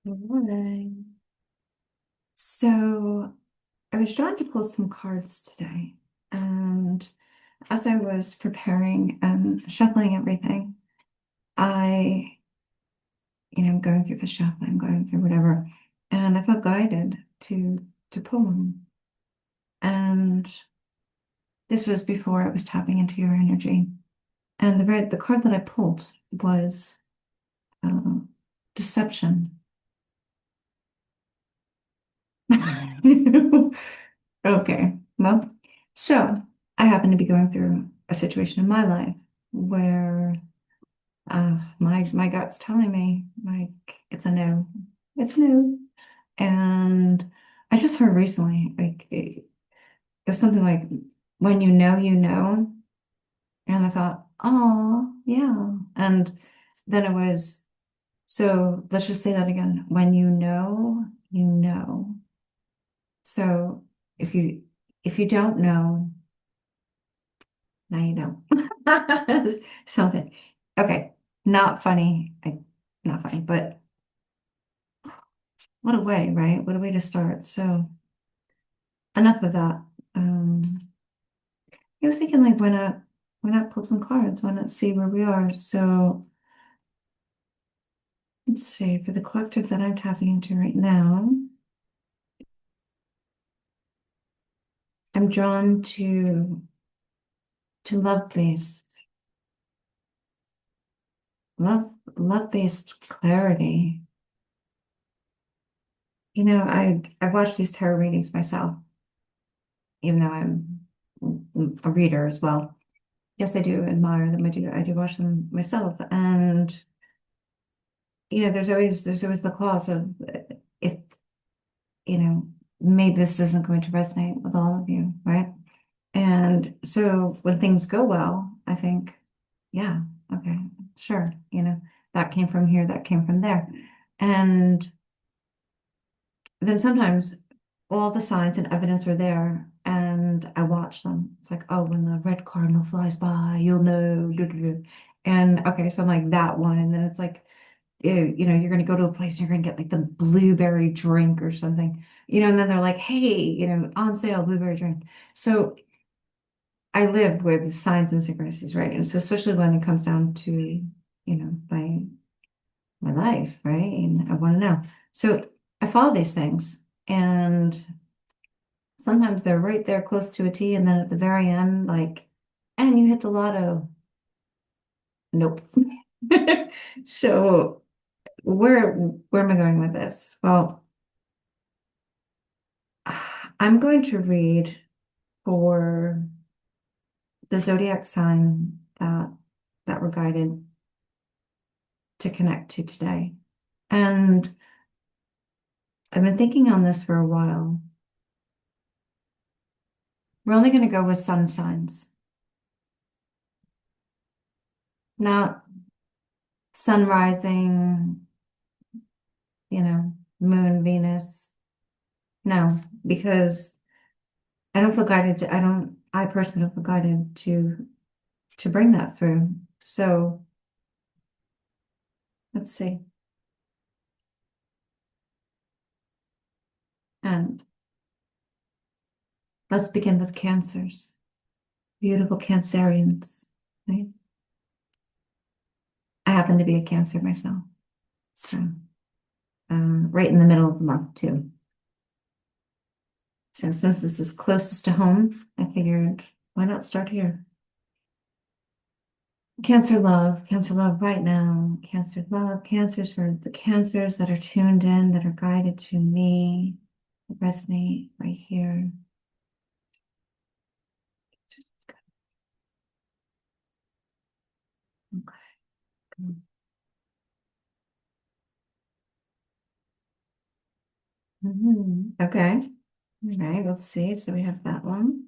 All right. So I was trying to pull some cards today, and as I was preparing and shuffling everything, I, going through the shuffling, going through whatever, and I felt guided to pull them. And this was before I was tapping into your energy. And the card that I pulled was uh, deception. Okay, well, so I happen to be going through a situation in my life where my gut's telling me like it's a no, it's a no, and I just heard recently like it was something like when you know, and I thought, oh yeah, and then it was so let's just say that again. When you know. So if you if you don't know. Now you know. Something. Okay. Not funny. Not funny, but what a way, right? What a way to start. So enough of that. Um, I was thinking like why not pull some cards? Why not see where we are? So let's see, for the collective that I'm tapping into right now, I'm drawn to love-based clarity. I watch these tarot readings myself, even though I'm a reader as well. Yes, I do admire them. I do watch them myself. And there's always the clause of if, maybe this isn't going to resonate with all of you, right? And so when things go well, I think, yeah, okay, sure, that came from here, that came from there. And then sometimes all the signs and evidence are there and I watch them. It's like, oh, when the red cardinal flies by, you'll know. Doo, doo, doo. And okay, so I'm like that one. And then it's like, you're going to go to a place and you're going to get like the blueberry drink or something, and then they're like, hey, on sale, blueberry drink. So I live with signs and synchronicities, right? And so especially when it comes down to, my life, right? And I want to know. So I follow these things and sometimes they're right there close to a T, and then at the very end, like, and you hit the lotto. Nope. So where am I going with this? Well, I'm going to read for the zodiac sign that we're guided to connect to today. And I've been thinking on this for a while. We're only going to go with sun signs, not sun rising, moon, Venus. No, because I personally don't feel guided to bring that through. So let's see. And let's begin with cancers. Beautiful Cancerians, right? I happen to be a Cancer myself. So right in the middle of the month too. So since this is closest to home, I figured why not start here? Cancer love right now. Cancer love, cancers for the cancers that are tuned in, that are guided to me, that resonate right here. Okay. Okay. All right, let's see. So we have that one.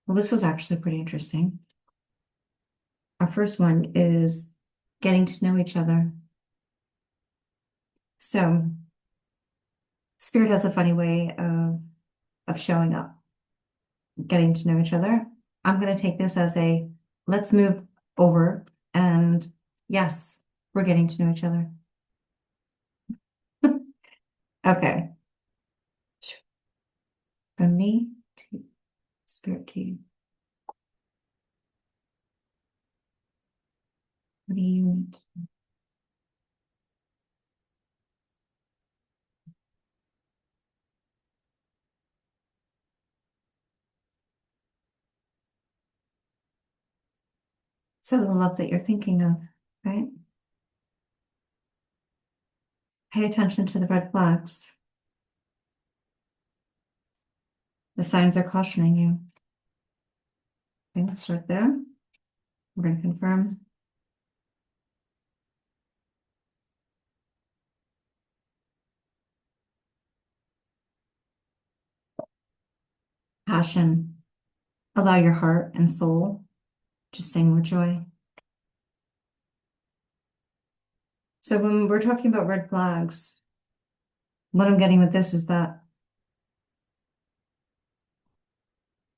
Well, this was actually pretty interesting. Our first one is getting to know each other. So Spirit has a funny way of showing up, getting to know each other. I'm going to take this as a let's move over and yes. We're getting to know each other. Okay. From me to spirit to you. What do you need? So the love that you're thinking of, right? Pay attention to the red flags. The signs are cautioning you. Okay, let's start there. We're going to confirm. Passion. Allow your heart and soul to sing with joy. So when we're talking about red flags, what I'm getting with this is that,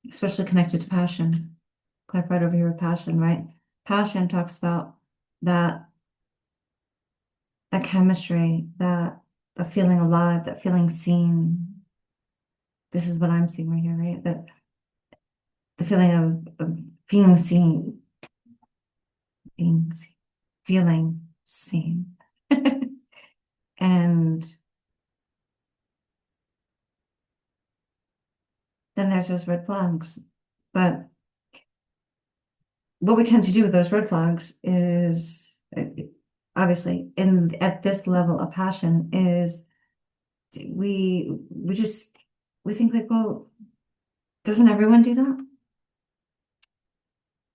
especially connected to passion, click right over here with passion, right? Passion talks about that, that chemistry, that the feeling alive, that feeling seen. This is what I'm seeing right here, right? That the feeling of being seen, being seen, feeling seen. And then there's those red flags. But what we tend to do with those red flags is obviously in at this level of passion is we just we think like, well, doesn't everyone do that?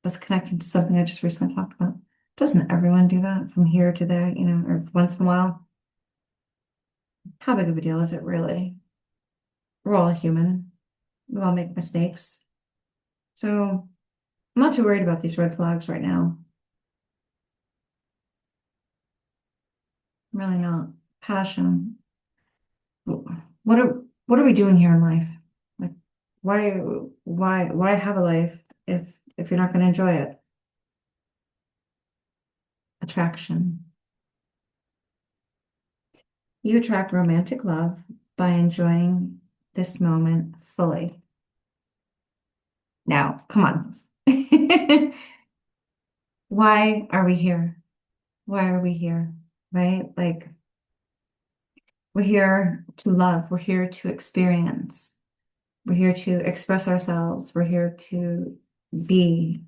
That's connecting to something I just recently talked about. Doesn't everyone do that from here to there, or once in a while? How big of a deal is it really? We're all human. We all make mistakes. So I'm not too worried about these red flags right now. I'm really not. Passion. What are we doing here in life? Like, why have a life if you're not going to enjoy it? Attraction. You attract romantic love by enjoying this moment fully. Now, come on. Why are we here? Why are we here? Right? Like, we're here to love. We're here to experience. We're here to express ourselves. We're here to be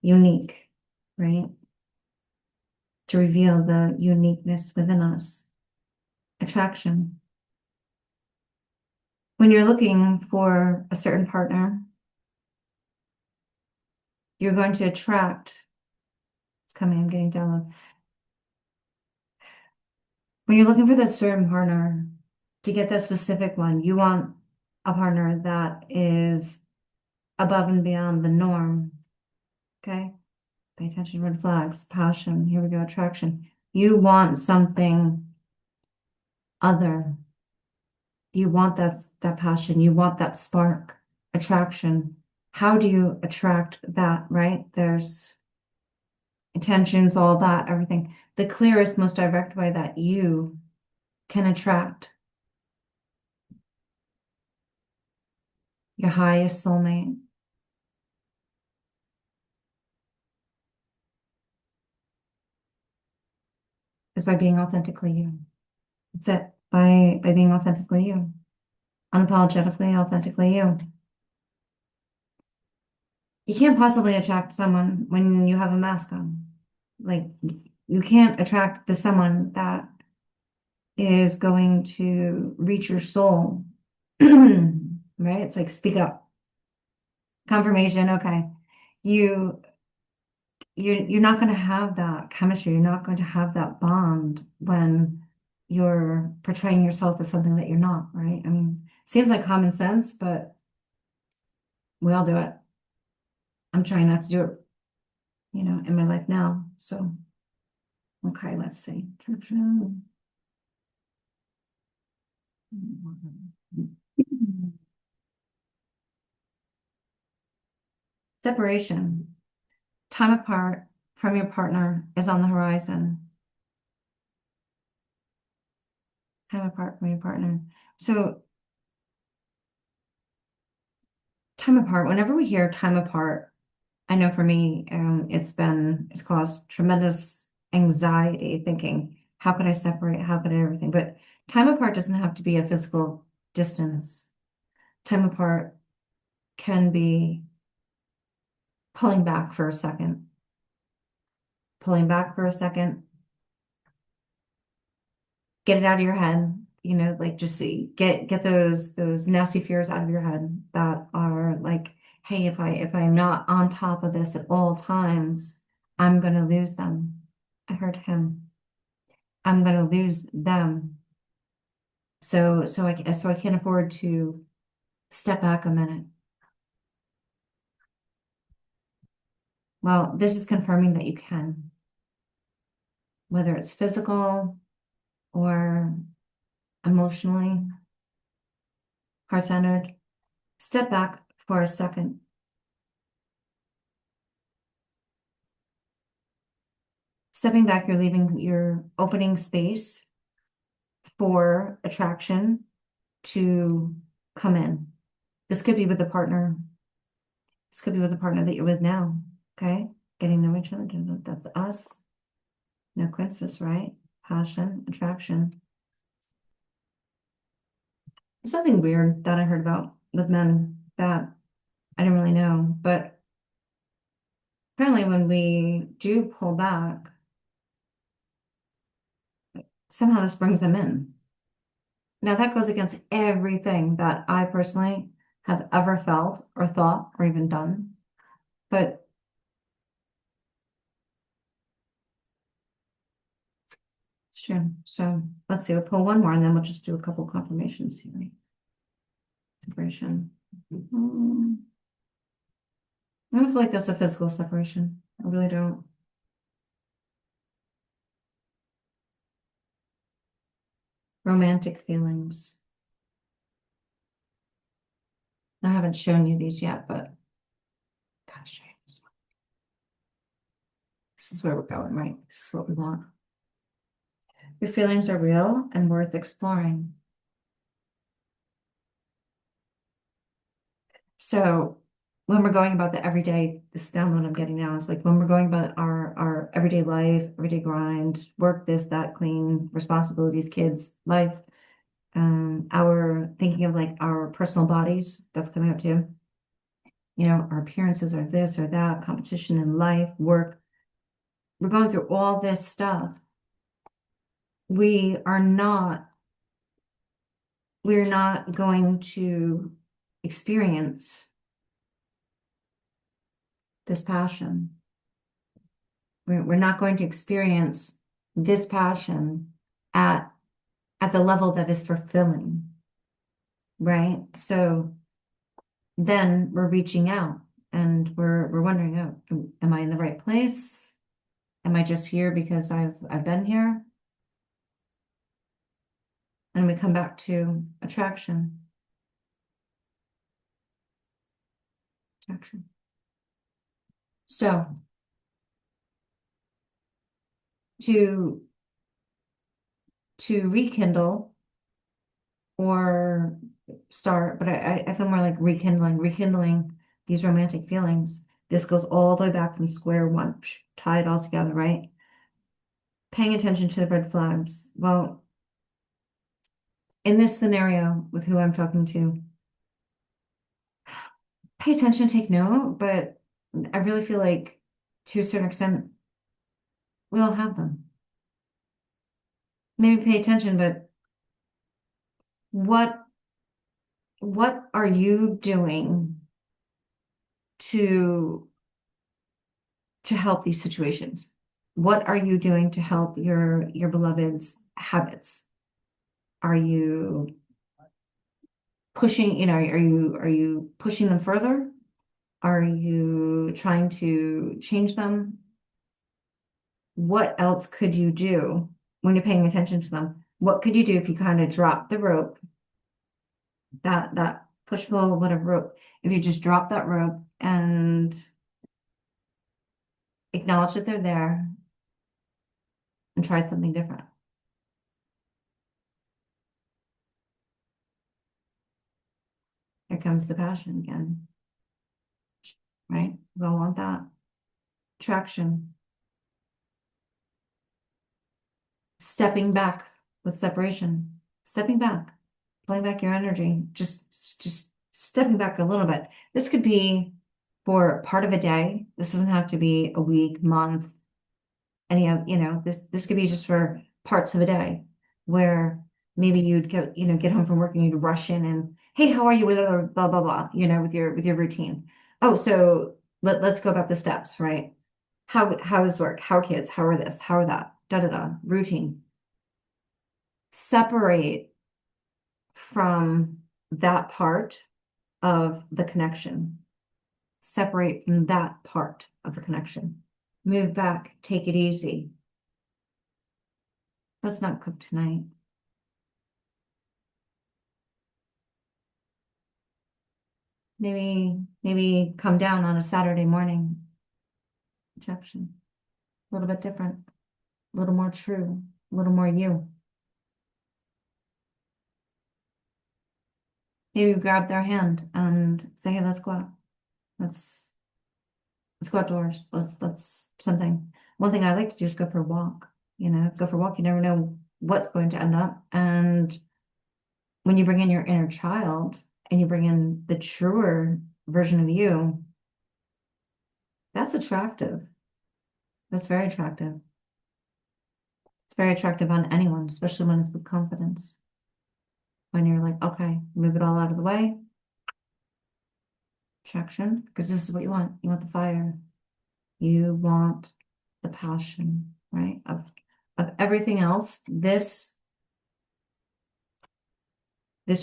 unique, right? To reveal the uniqueness within us. Attraction. When you're looking for a certain partner, you're going to attract, it's coming, I'm getting download. When you're looking for that certain partner, to get that specific one, you want a partner that is above and beyond the norm. Okay? Pay attention to red flags, passion. Here we go, attraction. You want something other. You want that passion. You want that spark, attraction. How do you attract that, right? There's intentions, all that, everything. The clearest, most direct way that you can attract your highest soulmate is by being authentically you. That's it. By being authentically you. Unapologetically, authentically you. You can't possibly attract someone when you have a mask on. Like, you can't attract the someone that is going to reach your soul. Right? It's like, speak up. Confirmation, okay. You you're not going to have that chemistry. You're not going to have that bond when you're portraying yourself as something that you're not, right? I mean, seems like common sense, but we all do it. I'm trying not to do it, in my life now. So, okay, let's see. Separation, time apart from your partner is on the horizon. Time apart from your partner. So time apart, whenever we hear time apart, I know for me, it's caused tremendous anxiety thinking, how could I separate? How could I everything? But time apart doesn't have to be a physical distance. Time apart can be pulling back for a second, pulling back for a second, get it out of your head, like just get those nasty fears out of your head that are like, hey, if I'm not on top of this at all times, I'm gonna lose them. I heard him. I'm gonna lose them. So I can't afford to step back a minute. Well, this is confirming that you can, whether it's physical or emotionally, heart-centered. Step back for a second. Stepping back, you're opening space for attraction to come in. This could be with a partner. This could be with a partner that you're with now. Okay? Getting to know each other. That's us. No coincidence, right? Passion, attraction. There's something weird that I heard about with men that I didn't really know, but apparently when we do pull back, somehow this brings them in. Now that goes against everything that I personally have ever felt or thought or even done. But sure. So let's see, we'll pull one more and then we'll just do a couple confirmations here. Separation. I don't feel like that's a physical separation. I really don't. Romantic feelings. I haven't shown you these yet, but gotta show you this one. This is where we're going, right? This is what we want. Your feelings are real and worth exploring. So when we're going about the everyday, this download I'm getting now is like when we're going about our everyday life, everyday grind, work, this, that, clean, responsibilities, kids, life, our thinking of like our personal bodies, that's coming up too. Our appearances are this or that, competition in life, work. We're going through all this stuff. We're not going to experience this passion. We're not going to experience this passion at the level that is fulfilling, right? So then we're reaching out and we're wondering, oh, am I in the right place? Am I just here because I've been here? And we come back to attraction. Attraction. So to rekindle or start, but I feel more like rekindling these romantic feelings. This goes all the way back from square one, tie it all together, right? Paying attention to the red flags. Well, in this scenario with who I'm talking to, pay attention, take note, but I really feel like to a certain extent, we all have them. Maybe pay attention, but what are you doing to help these situations? What are you doing to help your beloved's habits? Are you pushing, are you pushing them further? Are you trying to change them? What else could you do when you're paying attention to them? What could you do if you kind of drop the rope, that push pull, whatever rope, if you just drop that rope and acknowledge that they're there, and try something different. Here comes the passion again, right? We don't want that. Traction. Stepping back with separation. Stepping back. Pulling back your energy. Just stepping back a little bit. This could be for part of a day. This doesn't have to be a week, month, any of, this could be just for parts of a day where maybe you'd go, get home from work and you'd rush in and, hey, how are you with blah, blah, blah, with your routine. Oh, so let's go about the steps, right? How is work? How are kids? How are this? How are that? Da, da, da. Routine. Separate from that part of the connection. Separate from that part of the connection. Move back, take it easy. Let's not cook tonight. Maybe come down on a Saturday morning. Rejection. A little bit different, a little more true, a little more you. Maybe grab their hand and say, hey, let's go out. Let's go outdoors. Let's something. One thing I like to do is go for a walk. Go for a walk. You never know what's going to end up. And when you bring in your inner child and you bring in the truer version of you, that's attractive. That's very attractive. It's very attractive on anyone, especially when it's with confidence. When you're like, okay, move it all out of the way. Attraction, because this is what you want. You want the fire. You want the passion, right? Of everything else, this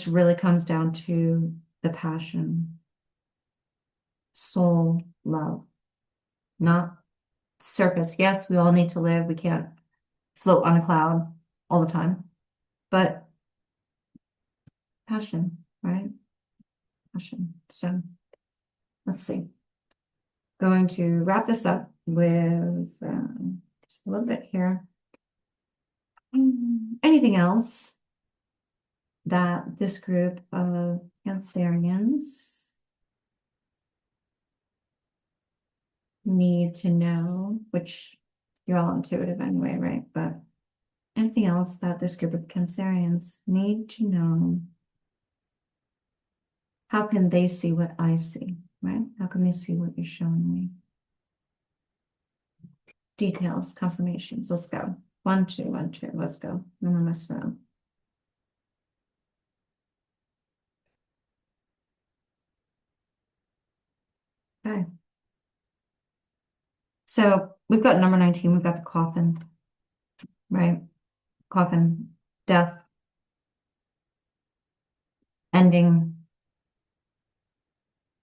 really comes down to the passion, soul, love, not surface. Yes, we all need to live. We can't float on a cloud all the time, but passion, right? Passion. So let's see. Going to wrap this up with just a little bit here. Anything else that this group of Cancerians need to know, which you're all intuitive anyway, right? But anything else that this group of Cancerians need to know? How can they see what I see, right? How can they see what you're showing me? Details, confirmations. Let's go. 1, 2, 1, 2. Let's go. No more messing around. Okay. So we've got number 19. We've got the coffin, right? Coffin, death, ending,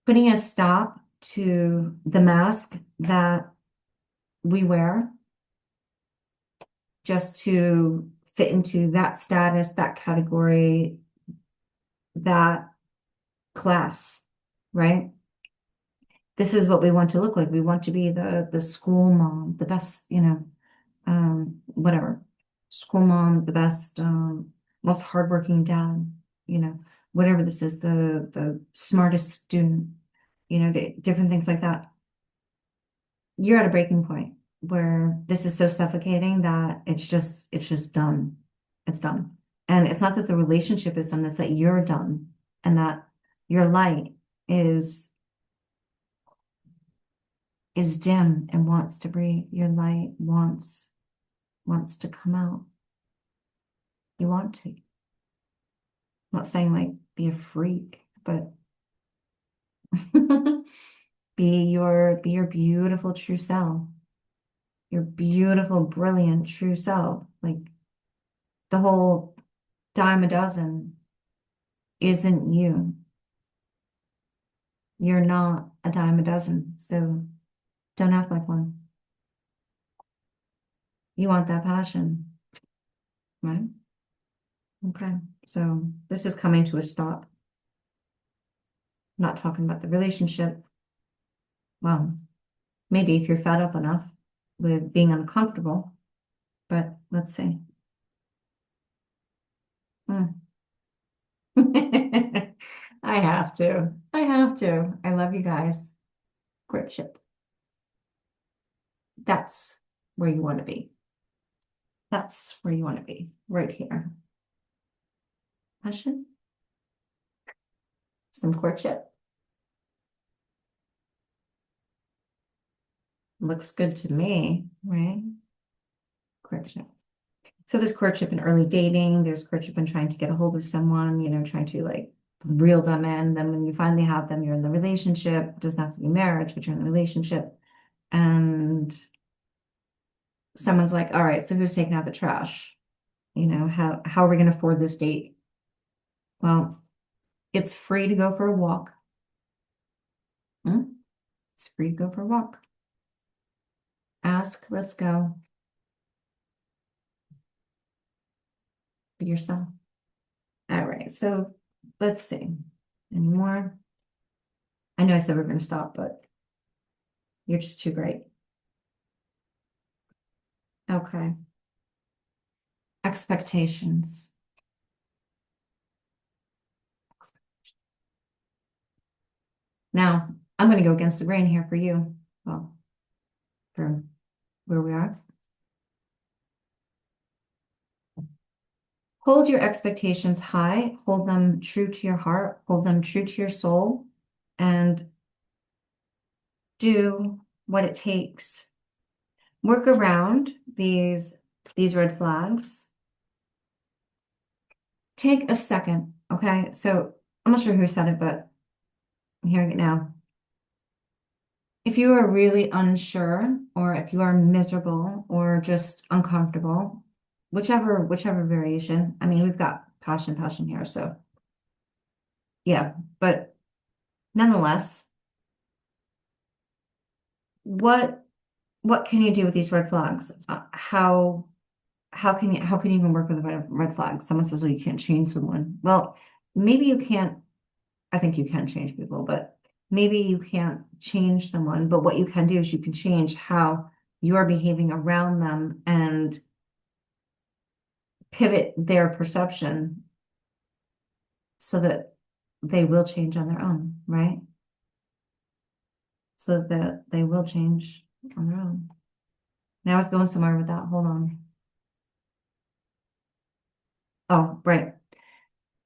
putting a stop to the mask that we wear just to fit into that status, that category, that class, right? This is what we want to look like. We want to be the school mom, the best, whatever. School mom, the best, most hardworking dad, whatever this is, the smartest student, different things like that. You're at a breaking point where this is so suffocating that it's just done. It's done. And it's not that the relationship is done, it's that you're done and that your light is dim and wants to breathe. Your light wants to come out. You want to. I'm not saying like be a freak, but be your beautiful true self. Your beautiful, brilliant true self. Like the whole dime a dozen isn't you. You're not a dime a dozen, so don't act like one. You want that passion, right? Okay, so this is coming to a stop. I'm not talking about the relationship. Well, maybe if you're fed up enough, with being uncomfortable, but let's see. Hmm. I have to. I have to. I love you guys. Courtship. That's where you want to be. That's where you want to be, right here. Passion, some courtship. Looks good to me, right? Courtship. So there's courtship in early dating, there's courtship in trying to get a hold of someone, trying to like reel them in. Then when you finally have them, you're in the relationship. It doesn't have to be marriage, but you're in the relationship. And someone's like, all right, so who's taking out the trash? How are we going to afford this date? Well, it's free to go for a walk. Hmm? It's free to go for a walk. Ask, let's go. Be yourself. All right, so let's see. Any more? I know I said we're going to stop, but you're just too great. Okay. Expectations. Now, I'm going to go against the grain here for you. Well, for where we are. Hold your expectations high, hold them true to your heart, hold them true to your soul, and do what it takes. Work around these red flags. Take a second, okay? So I'm not sure who said it, but I'm hearing it now. If you are really unsure, or if you are miserable or just uncomfortable, whichever variation. I mean, we've got passion here, so yeah, but nonetheless, what what can you do with these red flags? How can you even work with a red flag? Someone says, well, you can't change someone. Well, maybe you can't. I think you can change people, but maybe you can't change someone. But what you can do is you can change how you're behaving around them and pivot their perception so that they will change on their own, right? So that they will change on their own. Now I was going somewhere with that. Hold on. Oh, right.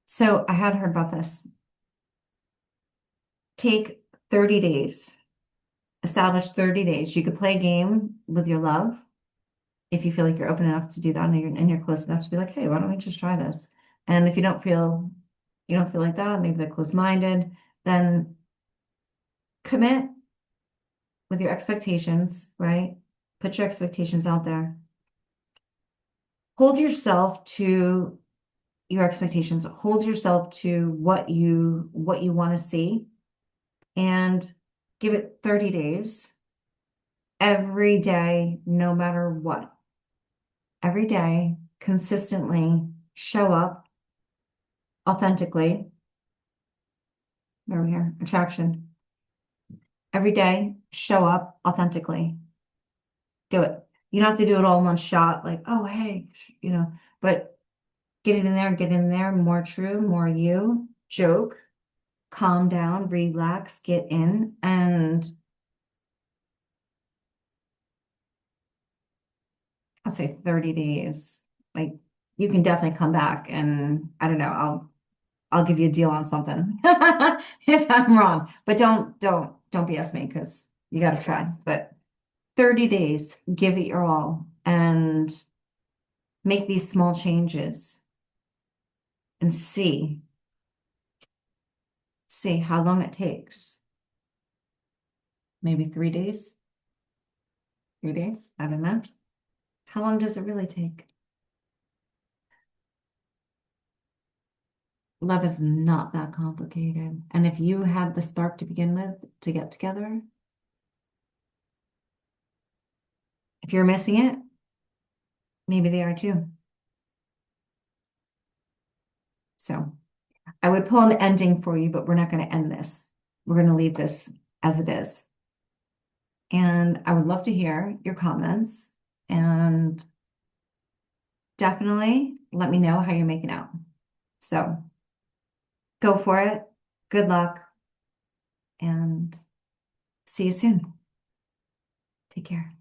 So I had heard about this. Take 30 days, establish 30 days. You could play a game with your love if you feel like you're open enough to do that and you're close enough to be like, hey, why don't we just try this? And if you don't feel like that, maybe they're closed-minded, then commit with your expectations, right? Put your expectations out there. Hold yourself to your expectations. Hold yourself to what you want to see and give it 30 days every day, no matter what. Every day, consistently show up authentically. Over here, attraction. Every day, show up authentically. Do it. You don't have to do it all in one shot, like, oh, hey, but get in there, more true, more you, joke, calm down, relax, get in, and I'll say 30 days. Like you can definitely come back and I don't know, I'll give you a deal on something if I'm wrong. But don't BS me because you got to try. But 30 days, give it your all and make these small changes and see how long it takes. Maybe 3 days, 3 days. I don't know. How long does it really take? Love is not that complicated. And if you had the spark to begin with to get together, if you're missing it, maybe they are too. So I would pull an ending for you, but we're not going to end this. We're going to leave this as it is. And I would love to hear your comments and definitely let me know how you're making out. So go for it. Good luck and see you soon. Take care.